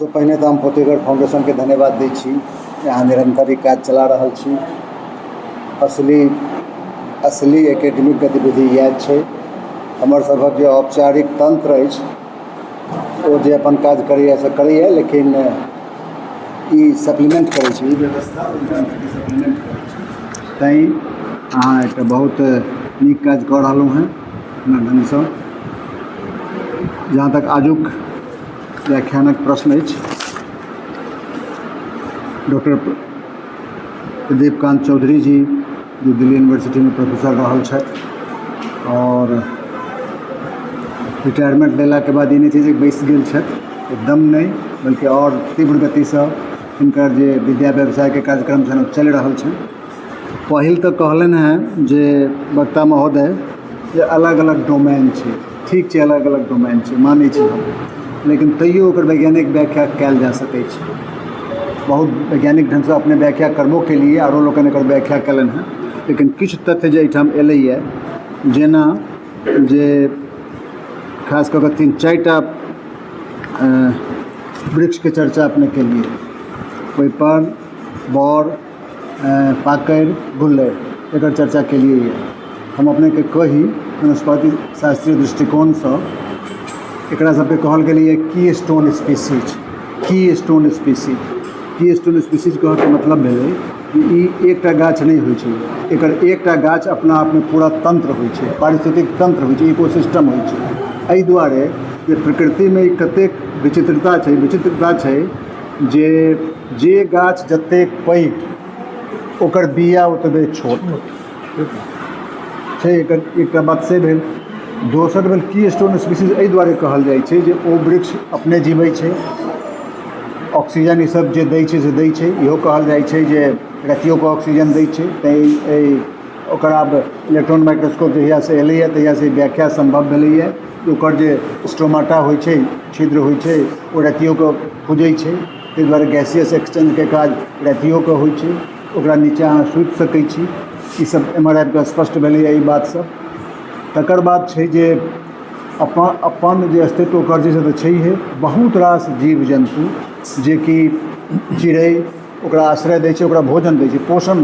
सबसे पहिने तो हम पोतेगढ़ फाउंडेशन के धन्यवाद दै छी। यहाँ निरंतर ई काज चला रहल छी। असली एकेडमिक गतिविधि इएह छै। हमर सभक जे औपचारिक तंत्र अछि ओ जे अपन काज करैए से करैए, लेकिन ई सप्लीमेंट करै छै, ई व्यवस्था ओहि तंत्र के सप्लीमेंट करै छै। तैँ अहाँ एकटा बहुत नीक काज कऽ रहलहुँ हेँ अपना ढङ्गसँ। जहाँ तक आजुक व्याख्यानक प्रश्न अछि, डॉक्टर प्रदीपकांत चौधरी जी जो दिल्ली यूनिवर्सिटी में प्रोफेसर रहल छथि और रिटायरमेंट लेलाके बाद ई नहि छै जे बैसि गेल छथि, एकदम नहि, बल्कि और तीव्र गतिसँ हिनकर जे विद्या व्यवसायके कार्यक्रम छनि चलि रहल छनि। पहिल तऽ कहलनि हैं जे वक्ता महोदय जे अलग अलग डोमेन छै, ठीक छै, अलग अलग डोमेन छै, मानै छी हम, लेकिन तैयो ओकर वैज्ञानिक व्याख्या कयल जा सकै छै। बहुत वैज्ञानिक ढङ्गसँ अपने व्याख्या करबो केलिए, आरो लोकनि एकर व्याख्या कयलनि हैं, लेकिन किछु तथ्य जे एहिठाम एलैए, जेना जे खास कऽ कऽ 3-4टा वृक्षके चर्चा अपने केलिए, पैपर, बर, पाकरि, गुल्लरि, एकर चर्चा केलिए। हम अपनेके कही वनस्पति शास्त्रीय दृष्टिकोणसँ एकरा सबके कहल गेलै की स्टोन स्पीसीज। की स्टोन स्पीसीज कहैके मतलब भेलै कि ई एकटा गाछ नहि होइ छै, एकर एकटा गाछ अपना आपमे पूरा तंत्र होइ छै, पारिस्थितिक तंत्र होइ छै, इकोसिस्टम होइ छै। एहि दुआरे जे प्रकृतिमे कतेक विचित्रता छै जे गाछ जतेक पैघ ओकर बिया ओतबे छोट छै। एकर एकटा बात से भेल। दोसर भेल की स्टोन स्पीसीज एहि दुआरे कहल जाइ छै जे ओ वृक्ष अपने जीवै छै, ऑक्सीजन ईसब जे दै छै से दै छै। इहो कहल जाइ छै जे रतियोके ऑक्सीजन दै छै। तैँ ओकर आब इलेक्ट्रॉन माइक्रोस्कोप जहियासँ एलैए तहियासँ व्याख्या संभव भेलैए। ओकर जे स्ट्रोमाटा होइ छै, छिद्र होइ छै, ओ रतियोके खुजै छै, ताहि दुआरे गैसियस एक्सचेंजके काज रतियोके होइ छै। ओकरा नीचाँ अहाँ सुति सकै छी। ईसब एम्हर आबि कऽ स्पष्ट भेलैए ई बातसब। तकर बाद छै जे अपन जे अस्तित्व ओकर जे तऽ छैहे। बहुत रास जीव जन्तु जेकि चिड़ै ओकरा आश्रय दै छै, ओकरा भोजन दै छै, पोषण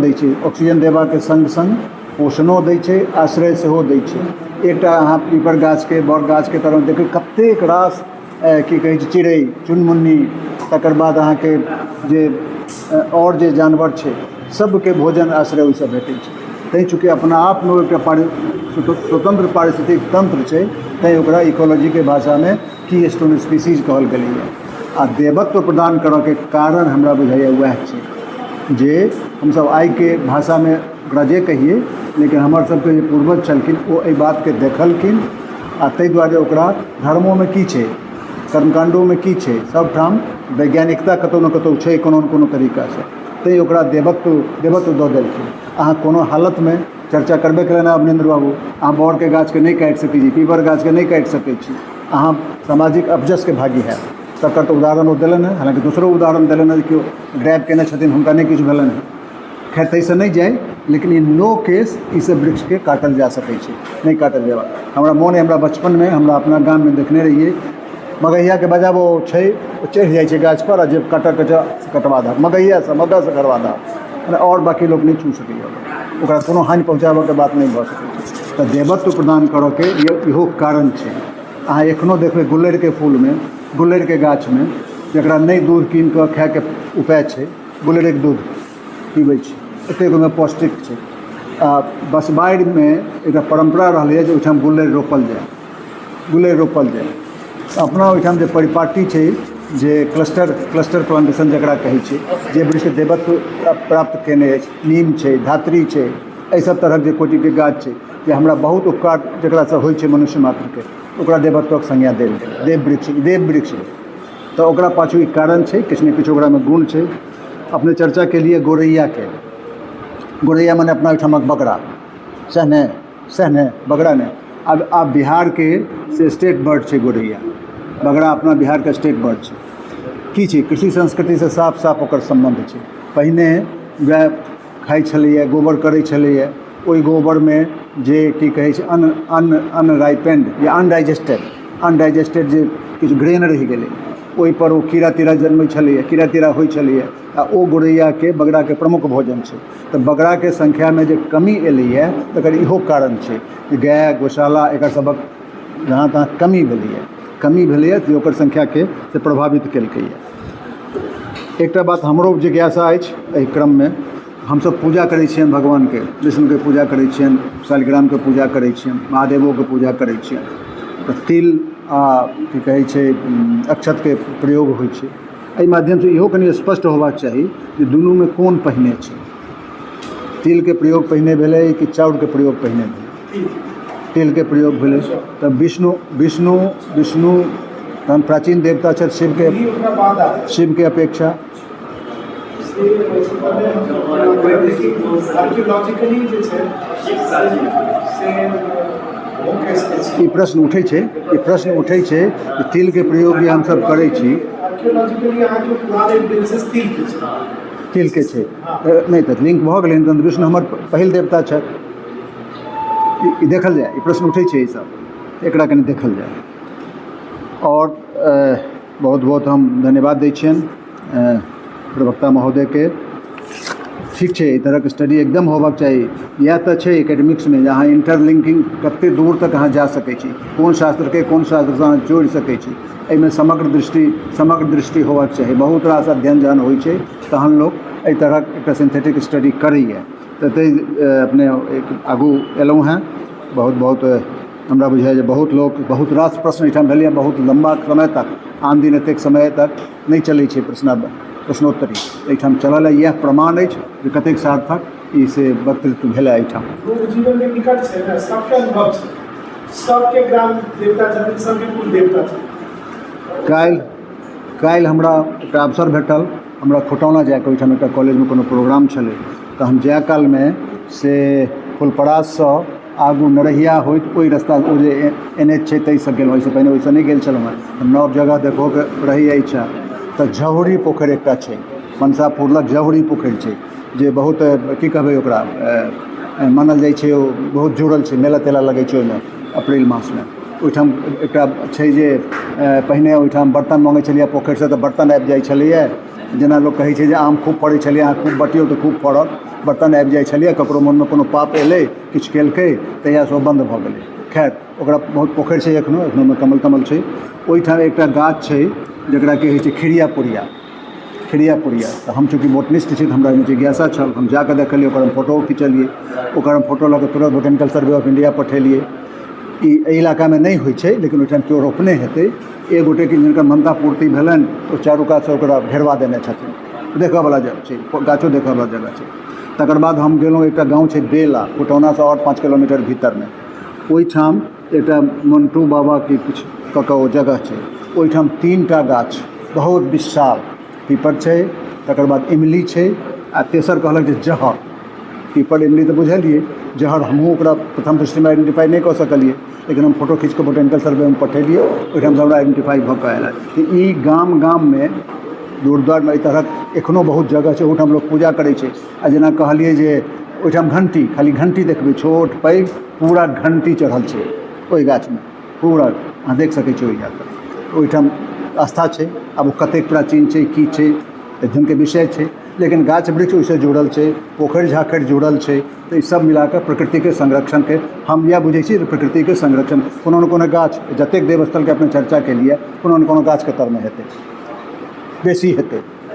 दै छै, ऑक्सीजन देबाके संग संग पोषणो दै छै, आश्रय सेहो दै छै। एकटा अहाँ पीपर गाछके, बड़ गाछके तरफ देखबै कतेक रास की कहै छै चिड़ै चुनमुन्नी, तकर बाद अहाँके जे और जे जानवर छै सबके भोजन आश्रय ओहिसँ भेटै छै। तैँ चूँकि अपना आपमे एकटा स्वतंत्र पारिस्थितिक तंत्र छै, तैँ ओकरा इकोलॉजीके भाषामे की स्टोन स्पीसीज कहल गेलैए। आ देवत्व प्रदान करऽके कारण हमरा बुझाइए वएह छै जे हमसब आइके भाषामे ओकरा जे कहिए, लेकिन हमर सबके जे पूर्वज छलखिन ओ एहि बातके देखलखिन आ ताहि दुआरे ओकरा धर्मोमे की छै, कर्मकाण्डोमे की छै, सबठाम वैज्ञानिकता कतौ ने कतौ छै कोनो ने कोनो तरीकासँ। तैँ ओकरा देवत्व दऽ देलखिन। अहाँ कोनो हालतमे चर्चा करबे केलनि अवनिन्द्र बाबू, अहाँ बड़के गाछके नहि काटि सकै छी, पीपर गाछके नहि काटि सकै छी, अहाँ सामाजिक अपजसके भागी हैब। तकर तऽ उदाहरण ओ देलनि हैं। हालाँकि दोसरो उदाहरण देलनि हैं, केओ ग्रैब केने छथिन, हुनका नहि किछु भेलनि हैं। खैर ताहिसँ नहि जाइ, लेकिन इन नो केस ईसब वृक्षके काटल जा सकै छै, नहि काटल जेबाक। हमरा मोन अइ, हमरा बचपनमे हमरा अपना गाममे देखने रहिए, मगहियाके बजाबो छै, ओ चढ़ि जाइ छै गाछपर आ जे काटऽके छै से कटवा दहक, मगहियासँ करवा दहक, और बाकी लोक नहि छू सकैए, ओकरा कोनो हानि पहुँचाबऽके बात नहि भऽ सकै छै। तऽ देवत्व प्रदान करऽके इहो कारण छै। अहाँ एखनो देखबै गुल्लड़िके फूलमे, गुल्लड़िके गाछमे, जकरा नहि दूध कीन कऽ खायके उपाय छै, गुल्लड़िके दूध पीबै छै, एतेक ओहिमे पौष्टिक छै। आ बसबारिमे एकटा परम्परा रहलैए जे ओहिठाम गुल्लड़ि रोपल जाय। अपना ओहिठाम जे परिपाटी छै, जे क्लस्टर प्लांटेशन जकरा कहै छै, जे वृक्ष देवत्व प्राप्त केने अछि, नीम छै, धातृ छै, एहि सब तरहक जे कोटिके गाछ छै, जे हमरा बहुत उपकार जकरासँ होइ छै मनुष्य मात्रके, ओकरा देवत्वक संज्ञा देल गेल, देव वृक्ष। तऽ ओकरा पाछू ई कारण छै, किछु ने किछु ओकरामे गुण छै। अपने चर्चा केलिए गोरैयाके। गोरैया मने अपना ओहिठामक बगड़ा, सहने बगड़ा ने। आब बिहारके से स्टेट बर्ड छै गोरैया, बगड़ा अपना बिहारके स्टेट बर्ड छै। की छै, कृषि संस्कृतिसँ साफ साफ ओकर सम्बन्ध छै। पहिने वएह खाइ छलैए, गोबर करै छलैए, ओहि गोबरमे जे की कहै छै अनराइपेंड या अनडाइजेस्टेड अनडाइजेस्टेड जे किछु ग्रेन रहि गेलै ओहि पर ओ कीड़ा तीड़ा जन्मै छलैए, कीड़ा तीड़ा होइ छलैए आ ओ गौरैयाके बगड़ाके प्रमुख भोजन छै। तऽ बगड़ाके संख्यामे जे कमी एलैए तकर इहो कारण छै जे गाय गौशाला एकर सभक जहाँ तहाँ कमी भेलैए जे ओकर संख्याके से प्रभावित केलकैए। एकटा बात हमरो जिज्ञासा अछि, एहि क्रममे हमसब पूजा करै छियनि भगवानके, विष्णुके पूजा करै छियनि, शालिग्रामके पूजा करै छियनि, महादेवोके पूजा करै छियनि, तऽ तिल आ की कहै छै अक्षतके प्रयोग होइ छै। एहि माध्यमसँ इहो कनि स्पष्ट होबाक चाही जे दुनूमे कोन पहिने छै। तिलके प्रयोग पहिने भेलै कि चाउरके प्रयोग पहिने भेलै? तिलके प्रयोग भेलै। तऽ विष्णु तहन प्राचीन देवता छथि शिवके अपेक्षा। ई प्रश्न उठै छै जे तिलके प्रयोग जे हमसब करै छी तिलके छै नहि तऽ लिंक भऽ गेलै तहन विष्णु हमर पहिल देवता छथि। ई देखल जाय, ई प्रश्न उठै छै, ईसब एकरा कनि देखल जाय। और बहुत बहुत हम धन्यवाद दै छियनि प्रवक्ता महोदयके। ठीक छै, एहि तरहके स्टडी एकदम होबाक चाही। इएह तऽ छै एकेडमिक्समे जे अहाँ इंटरलिंकिंग कतेक दूर तक अहाँ जा सकै छी, कोन शास्त्रके कोन शास्त्रसँ अहाँ जोड़ि सकै छी, एहिमे समग्र दृष्टि होबाक चाही। बहुत रास अध्ययन जहन होइ छै तहन लोक एहि तरहक एकटा सिंथेटिक स्टडी करैए। तऽ ताहि अपने आगू एलहुँ हेँ। बहुत बहुत हमरा बुझाइए जे बहुत लोक बहुत रास प्रश्न एहिठाम भेलै, बहुत लम्बा समय तक, आन दिन एतेक समय तक नहि चलै छै प्रश्नोत्तरी, एहिठाम चलल। इएह प्रमाण अछि जे कतेक सार्थक ई से वक्तृत्व भेलै एहिठाम। जीवनके निकट छै ने, सबके अनुभव छै, सबके ग्राम देवता छथिन, सबके कुल देवता छथिन। काल्हि हमरा एकटा अवसर भेटल, हमरा खुटौना जायके, ओहिठाम एकटा कॉलेजमे कोनो प्रोग्राम छलै, तऽ हम जाय कालमे से फुलपराससँ आगू नरहिया होइत ओहि रस्ता ओ जे NH छै ताहिसँ गेलहुँ, ओहिसँ पहिने ओहिसँ नहि गेल छलहुँ हेँ। नव जगह देखोके रहैए इच्छा। तऽ झहुरी पोखरि एकटा छै, मनसापुर लग झहुरी पोखरि छै, जे बहुत की कहबै ओकरा मानल जाइ छै, ओ बहुत जुड़ल छै, मेला तेला लगै छै ओहिमे अप्रैल मासमे। ओहिठाम एकटा छै जे पहिने ओहिठाम बर्तन मङ्गै छलियै पोखरिसँ तऽ बर्तन आबि जाइ छलैए। जेना लोक कहै छै जे आम खूब फड़ै छलै, अहाँ खूब बटियौ तऽ खूब फड़त, बर्तन आबि जाइ छलैए। ककरो मोनमे कोनो पाप एलै, किछु केलकै, तहियासँ ओ बन्द भऽ गेलै। खैर, ओकरा बहुत पोखरि छै एखनोमे कमल तमल छै। ओहिठाम एकटा गाछ छै जकरा कहै छै खिरिया पुरिया। तऽ हम चूँकि बोटनिस्ट छी तऽ हमरा एहिमे जिज्ञासा छल, हम जाकऽ देखलियै, ओकर हम फोटो खिचलियै, ओकर हम फोटो लऽ कऽ तुरन्त बोटेनिकल सर्वे ऑफ इंडिया पठेलियै। ई एहि इलाकामे नहि होइ छै, लेकिन ओहिठाम केओ रोपने हेतै। एक गोटेके जिनकर मनता पूर्ति भेलनि ओ चारू कातसँ ओकरा घेरवा देने छथिन। देखऽवला जगह छै, गाछो देखऽवला जगह छै। तकर बाद हम गेलहुँ, एकटा गाँव छै बेला, खुटौनासँ आओर 5 किलोमीटर भीतरमे। ओहिठाम एकटा मंटू बाबाके किछु कऽ कऽ ओ जगह छै। ओहिठाम 3टा गाछ बहुत विशाल, पीपल छै, तकर बाद इमली छै, आ तेसर कहलक जे जहर। पीपल इमली तऽ बुझलियै, जहर हमहूँ ओकरा प्रथम दृष्टिमे आइडेंटिफाई नहि कऽ सकलियै, लेकिन हम फोटो खींच कऽ बोटेनिकल सर्वेमे पठेलियै, ओहिठामसँ हमरा आइडेंटिफाई भऽ कऽ आयल कि ई गाममे दूर दुआरमे एहि तरहक एखनहु बहुत जगह छै, ओहिठाम लोक पूजा करै छै। आ जेना कहलियै जे ओहिठाम घंटी, खाली घंटी देखबै, छोट पैघ पूरा घंटी चढ़ल छै ओहि गाछमे, पूरा अहाँ देख सकै छी ओहि जाकऽ। ओहिठाम आस्था छै। आब ओ कतेक प्राचीन छै, की छै, अध्ययनके विषय छै, लेकिन गाछ वृक्ष ओहिसँ जुड़ल छै, पोखरि झाखरि जुड़ल छै। तऽ ई सब मिलाकऽ प्रकृतिके संरक्षणके हम इएह बुझै छी जे प्रकृतिके संरक्षण कोनो ने कोनो गाछ, जतेक देवस्थलके अपने चर्चा केलिए, कोनो ने कोनो गाछके तरमे हेतै,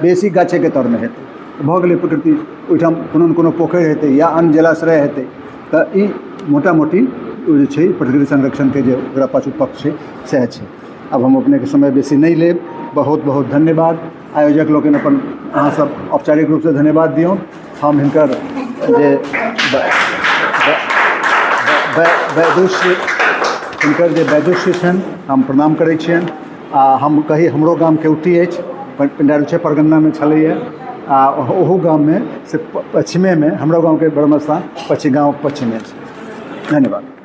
बेसी गाछेके तरमे हेतै, भऽ गेलै प्रकृति। ओहिठाम कोनो ने कोनो पोखरि हेतै या अन्य जलाश्रय हेतै। तऽ ई मोटा मोटी ओ जे छै प्रकृति संरक्षणके जे ओकरा पाछू पक्ष छै सएह छै। आब हम अपनेके समय बेसी नहि लेब। बहुत बहुत धन्यवाद। आयोजक लोकनि अपन अहाँसब औपचारिक रूपसँ धन्यवाद दियौन। हम हिनकर जे वैदुष्य छनि हम प्रणाम करै छियनि। आ हम कही हमरो गाम केवटी अछि, पिंडारुचे परगन्नामे छलैए। आ ओहो गाममे से पच्छिमेमे हमरो गाँवके बड़मस्तान गाँव पच्छिमे छै। धन्यवाद।